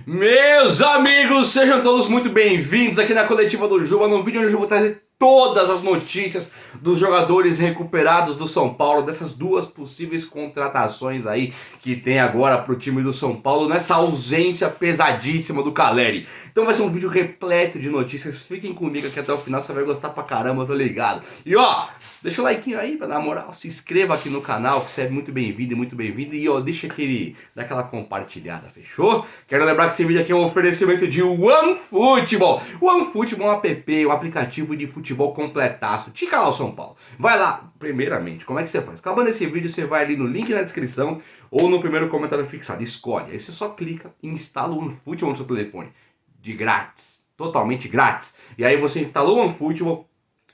Meus amigos, sejam todos muito bem-vindos aqui na Coletiva do Juba, no vídeo onde eu vou trazer todas as notícias dos jogadores recuperados do São Paulo, dessas duas possíveis contratações aí que tem agora pro time do São Paulo, nessa ausência pesadíssima do Calleri. Então vai ser um vídeo repleto de notícias, fiquem comigo aqui até o final, você vai gostar pra caramba, tô ligado. E ó, deixa o like aí pra dar moral, se inscreva aqui no canal, que você é muito bem-vindo e muito bem-vindo. E ó, dá aquela compartilhada, fechou? Quero lembrar que esse vídeo aqui é um oferecimento de OneFootball. OneFootball é um app, um aplicativo de futebol completaço. Tica lá o São Paulo. Vai lá, primeiramente, como é que você faz? Acabando esse vídeo, você vai ali no link na descrição ou no primeiro comentário fixado. Escolhe, aí você só clica e instala o OneFootball no seu telefone. De grátis, totalmente grátis. E aí você instalou o OneFootball,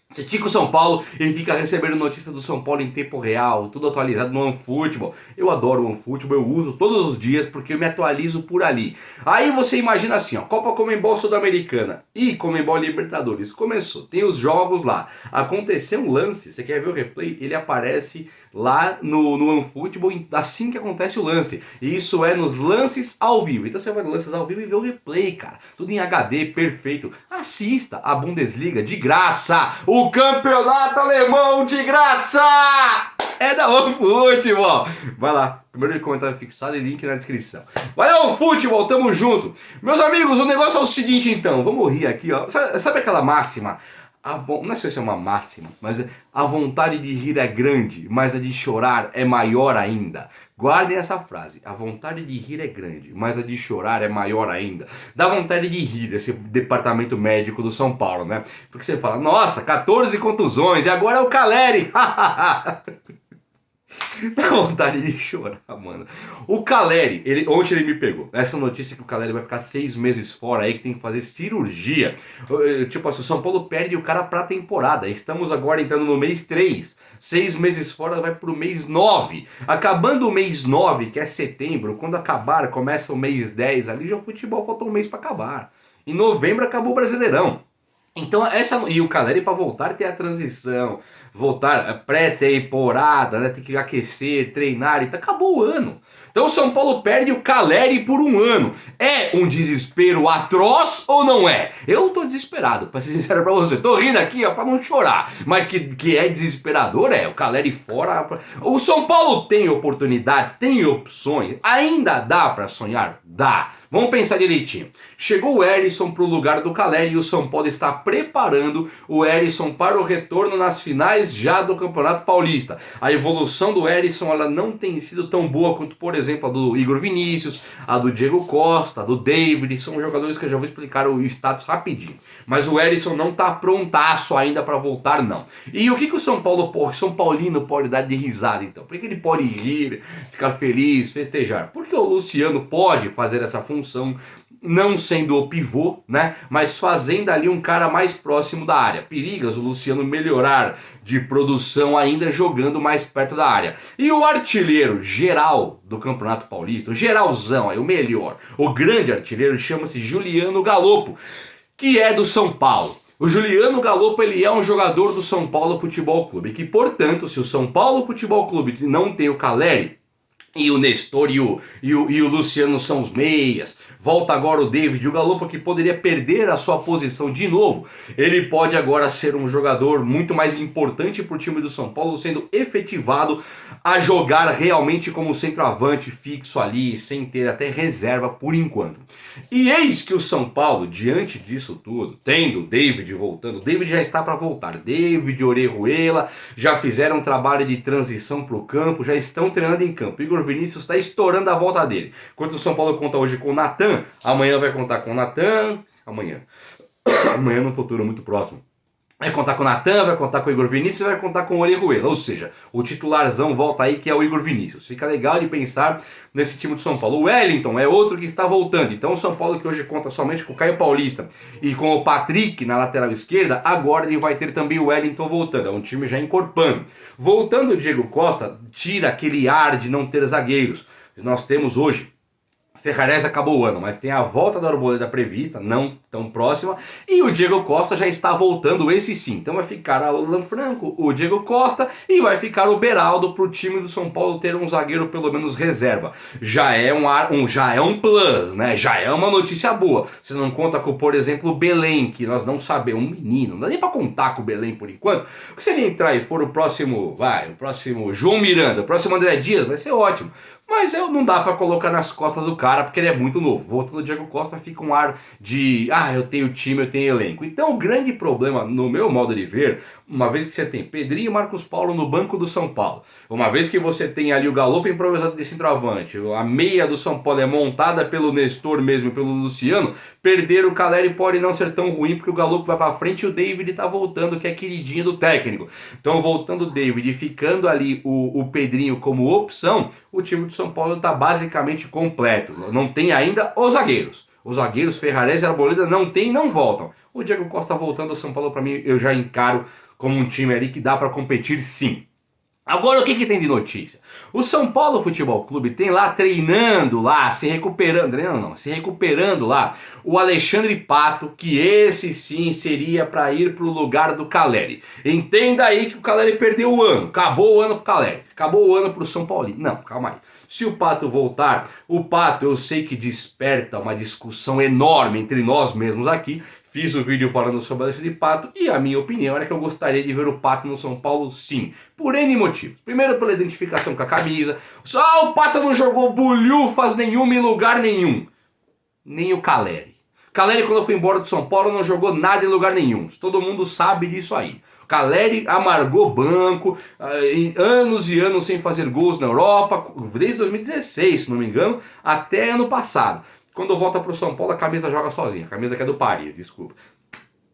você tica o São Paulo e fica recebendo notícias do São Paulo em tempo real, tudo atualizado no OneFootball. Eu adoro o OneFootball, eu uso todos os dias porque eu me atualizo por ali. Aí você imagina assim, ó, Copa Conmebol Sul-Americana e Conmebol Libertadores. Começou, tem os jogos lá. Aconteceu um lance, você quer ver o replay? Ele aparece lá no OneFootball assim que acontece o lance. E isso é nos lances ao vivo. Então você vai nos lances ao vivo e vê o replay, cara. Tudo em HD, perfeito. Assista a Bundesliga de graça. O campeonato alemão de graça. É da OneFootball. Vai lá, primeiro comentário fixado e link na descrição. Valeu, OneFootball, tamo junto. Meus amigos, o negócio é o seguinte então. Vamos rir aqui, ó. Sabe aquela máxima? Não sei se é uma máxima, mas a vontade de rir é grande, mas a de chorar é maior ainda. Guardem essa frase, a vontade de rir é grande, mas a de chorar é maior ainda. Dá vontade de rir esse departamento médico do São Paulo, né? Porque você fala, nossa, 14 contusões e agora é o Calleri. Dá vontade de chorar, mano. O Calleri, ontem ele me pegou. Essa notícia que o Calleri vai ficar 6 meses fora aí, que tem que fazer cirurgia. Tipo assim, o São Paulo perde o cara pra temporada. Estamos agora entrando no mês 3. 6 meses fora vai pro mês 9. Acabando o mês 9, que é setembro, quando acabar, começa o mês 10 ali, já o futebol falta um mês pra acabar. Em novembro acabou o Brasileirão. Então e o Calleri para voltar tem a transição, voltar pré-temporada, né, tem que aquecer, treinar, então acabou o ano. Então o São Paulo perde o Calleri por um ano. É um desespero atroz ou não é? Eu tô desesperado, pra ser sincero pra você. Tô rindo aqui, ó, pra não chorar. Mas que é desesperador, o Calleri fora. O São Paulo tem oportunidades, tem opções. Ainda dá pra sonhar? Dá. Vamos pensar direitinho. Chegou o Herisson para o lugar do Calleri e o São Paulo está preparando o Herisson para o retorno nas finais já do Campeonato Paulista. A evolução do Herisson ela não tem sido tão boa quanto, por exemplo, a do Igor Vinícius, a do Diego Costa, a do David. São jogadores que eu já vou explicar o status rapidinho. Mas o Herisson não está prontaço ainda para voltar, não. E o que o São Paulo, São Paulino pode dar de risada então? Por que ele pode rir, ficar feliz, festejar? Porque o Luciano pode fazer essa função, não sendo o pivô, né, mas fazendo ali um cara mais próximo da área. Perigas o Luciano melhorar de produção ainda jogando mais perto da área. E o artilheiro geral do Campeonato Paulista, o geralzão, o melhor, o grande artilheiro chama-se Juliano Galopo, que é do São Paulo. O Juliano Galopo ele é um jogador do São Paulo Futebol Clube, que portanto, se o São Paulo Futebol Clube não tem o Calleri, e o Nestor e o Luciano são os meias. Volta agora o David e o Galopo, que poderia perder a sua posição de novo. Ele pode agora ser um jogador muito mais importante para o time do São Paulo, sendo efetivado a jogar realmente como centroavante fixo ali, sem ter até reserva por enquanto. E eis que o São Paulo, diante disso tudo, tendo o David voltando, o David já está para voltar. David, Orejuela já fizeram um trabalho de transição para o campo, já estão treinando em campo. Igor Vinícius está estourando a volta dele. Enquanto o São Paulo conta hoje com o Natan, amanhã vai contar com o Natan, amanhã no futuro muito próximo. Vai contar com o Natan, vai contar com o Igor Vinícius e vai contar com o Orejuela. Ou seja, o titularzão volta aí que é o Igor Vinícius. Fica legal de pensar nesse time do São Paulo. O Wellington é outro que está voltando. Então o São Paulo que hoje conta somente com o Caio Paulista e com o Patrick na lateral esquerda, agora ele vai ter também o Wellington voltando. É um time já encorpando. Voltando o Diego Costa, tira aquele ar de não ter zagueiros. Nós temos hoje Ferrarese acabou o ano, mas tem a volta da Arboleda prevista, não tão próxima, e o Diego Costa já está voltando, esse sim. Então vai ficar o Alan Franco, o Diego Costa e vai ficar o Beraldo para o time do São Paulo ter um zagueiro pelo menos reserva. Já é já é um plus, né? Já é uma notícia boa. Você não conta com, por exemplo, o Belém, que nós não sabemos, um menino, não dá nem para contar com o Belém por enquanto. Porque se ele entrar e for o próximo João Miranda, o próximo André Dias, vai ser ótimo. Mas não dá pra colocar nas costas do cara porque ele é muito novo. Voltando ao Diego Costa fica um ar de eu tenho time, eu tenho elenco. Então o grande problema, no meu modo de ver, uma vez que você tem Pedrinho e Marcos Paulo no banco do São Paulo, uma vez que você tem ali o Galopo improvisado de centroavante, a meia do São Paulo é montada pelo Nestor mesmo, pelo Luciano, perder o Caleri pode não ser tão ruim porque o Galopo vai pra frente e o David tá voltando, que é queridinho do técnico. Então voltando o David e ficando ali o Pedrinho como opção, o time do São Paulo está basicamente completo. Não tem ainda os zagueiros. Os zagueiros, Ferrarese e Arboleda, não tem e não voltam. O Diego Costa voltando ao São Paulo, para mim, eu já encaro como um time ali que dá para competir sim. Agora o que tem de notícia? O São Paulo Futebol Clube tem lá treinando lá, se recuperando lá, o Alexandre Pato, que esse sim seria para ir para o lugar do Caleri. Entenda aí que o Caleri perdeu o ano, acabou o ano pro Caleri, acabou o ano pro São Paulo. Não, calma aí. Se o Pato voltar, o Pato eu sei que desperta uma discussão enorme entre nós mesmos aqui. Fiz o vídeo falando sobre o Alexandre Pato e a minha opinião era que eu gostaria de ver o Pato no São Paulo sim, por N motivos. Primeiro pela identificação com a camisa, só o Pato não jogou bulhufas nenhuma em lugar nenhum, nem o Caleri. Caleri quando foi embora do São Paulo não jogou nada em lugar nenhum, todo mundo sabe disso aí. Caleri amargou banco, anos e anos sem fazer gols na Europa, desde 2016, se não me engano, até ano passado. Quando volta pro São Paulo, a camisa joga sozinha. A camisa que é do Paris, desculpa.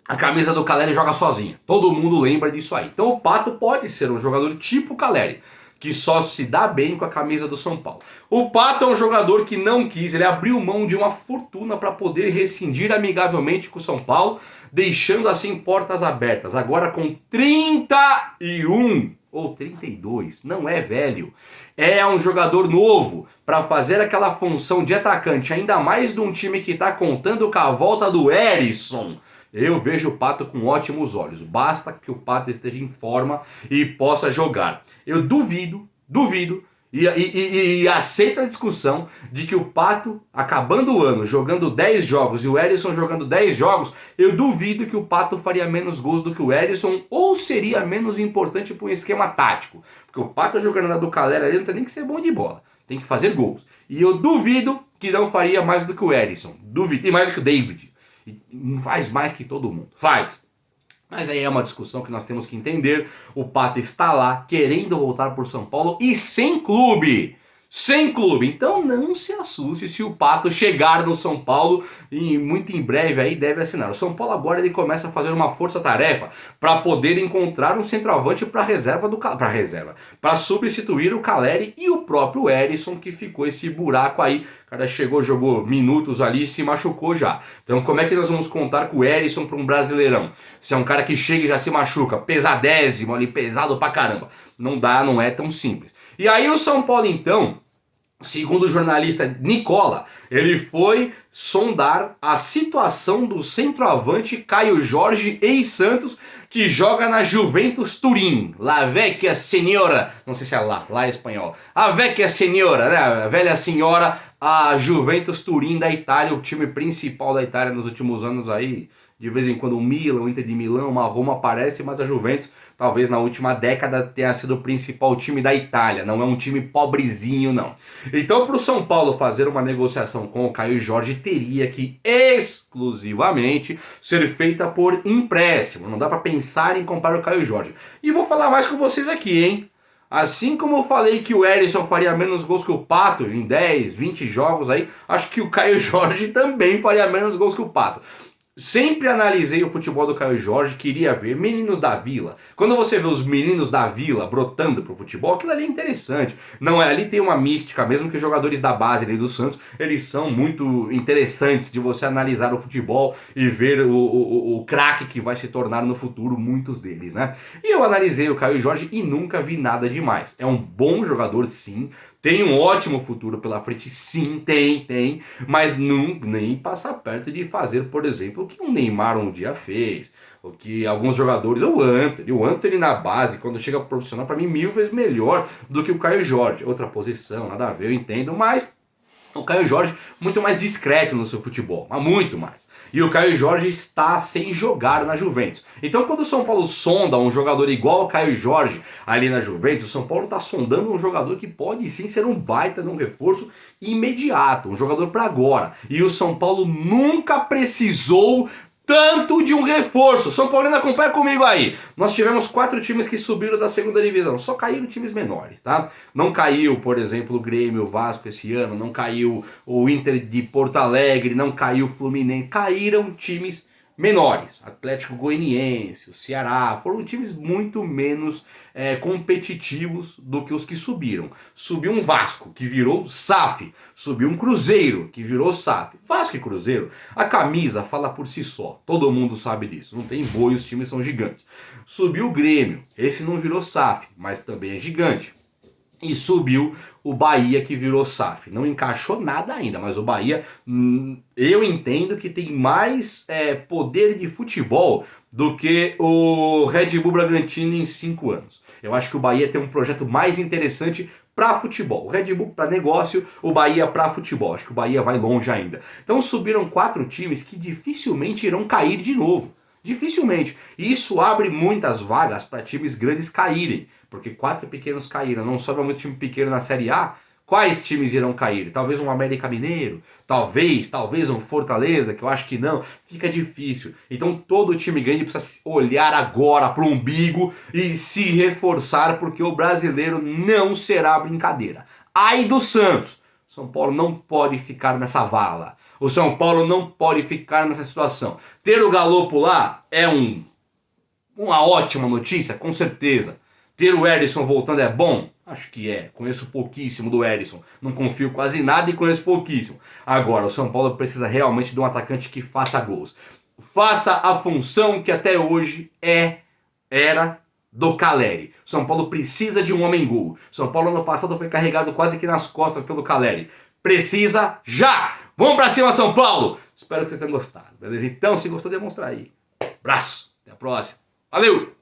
A camisa do Caleri joga sozinha. Todo mundo lembra disso aí. Então o Pato pode ser um jogador tipo Caleri, que só se dá bem com a camisa do São Paulo. O Pato é um jogador que não quis, ele abriu mão de uma fortuna para poder rescindir amigavelmente com o São Paulo, deixando assim portas abertas. Agora com 31 ou 32, não é velho. É um jogador novo para fazer aquela função de atacante, ainda mais de um time que está contando com a volta do Erisson. Eu vejo o Pato com ótimos olhos. Basta que o Pato esteja em forma e possa jogar. Eu duvido e aceito a discussão de que o Pato, acabando o ano, jogando 10 jogos e o Erisson jogando 10 jogos, eu duvido que o Pato faria menos gols do que o Erisson ou seria menos importante para um esquema tático. Porque o Pato jogando na do Caleri ali não tem nem que ser bom de bola, tem que fazer gols. E eu duvido que não faria mais do que o Erisson. Duvido. E mais do que o David. E faz mais que todo mundo. Faz. Mas aí é uma discussão que nós temos que entender. O Pato está lá querendo voltar por São Paulo e sem clube. Sem clube. Então não se assuste se o Pato chegar no São Paulo e muito em breve aí deve assinar. O São Paulo agora ele começa a fazer uma força-tarefa para poder encontrar um centroavante para substituir o Caleri e o próprio Erisson, que ficou esse buraco aí. O cara chegou, jogou minutos ali e se machucou já. Então como é que nós vamos contar com o Erisson para um Brasileirão? Se é um cara que chega e já se machuca, pesadésimo ali, pesado pra caramba. Não dá, não é tão simples. E aí o São Paulo então, segundo o jornalista Nicola, ele foi sondar a situação do centroavante Caio Jorge, ex-Santos, que joga na Juventus Turim. La vecchia senhora, não sei se é lá é espanhol. A vecchia senhora, né? A velha senhora, a Juventus Turim da Itália, o time principal da Itália nos últimos anos aí. De vez em quando o Milan, o Inter de Milão, uma Roma aparece, mas a Juventus talvez na última década tenha sido o principal time da Itália. Não é um time pobrezinho, não. Então para o São Paulo fazer uma negociação com o Caio Jorge teria que exclusivamente ser feita por empréstimo. Não dá para pensar em comprar o Caio Jorge. E vou falar mais com vocês aqui, hein? Assim como eu falei que o Erisson faria menos gols que o Pato em 10, 20 jogos aí, acho que o Caio Jorge também faria menos gols que o Pato. Sempre analisei o futebol do Caio Jorge, queria ver meninos da Vila. Quando você vê os meninos da Vila brotando pro futebol, aquilo ali é interessante. Não é, ali tem uma mística, mesmo que os jogadores da base ali do Santos, eles são muito interessantes de você analisar o futebol e ver o craque que vai se tornar no futuro, muitos deles, né? E eu analisei o Caio Jorge e nunca vi nada demais. É um bom jogador sim, Tem um ótimo futuro pela frente, sim, tem, mas não, nem passa perto de fazer, por exemplo, o que um Neymar um dia fez, o que alguns jogadores, o Antony na base, quando chega pro profissional, para mim 1000 vezes melhor do que o Caio Jorge. Outra posição, nada a ver, eu entendo, mas o Caio Jorge muito mais discreto no seu futebol, mas muito mais. E o Caio Jorge está sem jogar na Juventus. Então quando o São Paulo sonda um jogador igual ao Caio Jorge ali na Juventus, o São Paulo está sondando um jogador que pode sim ser um baita de um reforço imediato, um jogador para agora. E o São Paulo nunca precisou tanto de um reforço. São Paulino, acompanha comigo aí. Nós tivemos 4 times que subiram da segunda divisão. Só caíram times menores, tá? Não caiu, por exemplo, o Grêmio, o Vasco esse ano. Não caiu o Inter de Porto Alegre. Não caiu o Fluminense. Caíram times menores. Atlético Goianiense, o Ceará. Foram times muito menos competitivos do que os que subiram. Subiu um Vasco, que virou SAF. Subiu um Cruzeiro, que virou SAF. Vasco e Cruzeiro, a camisa fala por si só. Todo mundo sabe disso. Não tem boi, os times são gigantes. Subiu o Grêmio. Esse não virou SAF, mas também é gigante. E subiu o Bahia, que virou SAF. Não encaixou nada ainda, mas o Bahia, eu entendo que tem mais poder de futebol do que o Red Bull Bragantino em 5 anos. Eu acho que o Bahia tem um projeto mais interessante para futebol. O Red Bull para negócio, o Bahia para futebol. Acho que o Bahia vai longe ainda. Então subiram 4 times que dificilmente irão cair de novo. Dificilmente. E isso abre muitas vagas para times grandes caírem. Porque 4 pequenos caíram. Não sobra muito time pequeno na Série A. Quais times irão cair? Talvez um América Mineiro? Talvez um Fortaleza, que eu acho que não. Fica difícil. Então todo time grande precisa olhar agora para o umbigo e se reforçar, porque o brasileiro não será brincadeira. Ai do Santos! São Paulo não pode ficar nessa vala. O São Paulo não pode ficar nessa situação. Ter o Galopo lá é uma ótima notícia, com certeza. Ter o Erisson voltando é bom? Acho que é. Conheço pouquíssimo do Erisson. Não confio quase nada e conheço pouquíssimo. Agora, o São Paulo precisa realmente de um atacante que faça gols. Faça a função que até hoje era do Caleri. São Paulo precisa de um homem-gol. São Paulo ano passado foi carregado quase que nas costas pelo Caleri. Precisa já! Vamos pra cima, São Paulo! Espero que vocês tenham gostado, beleza? Então, se gostou, demonstra aí. Abraço, até a próxima. Valeu!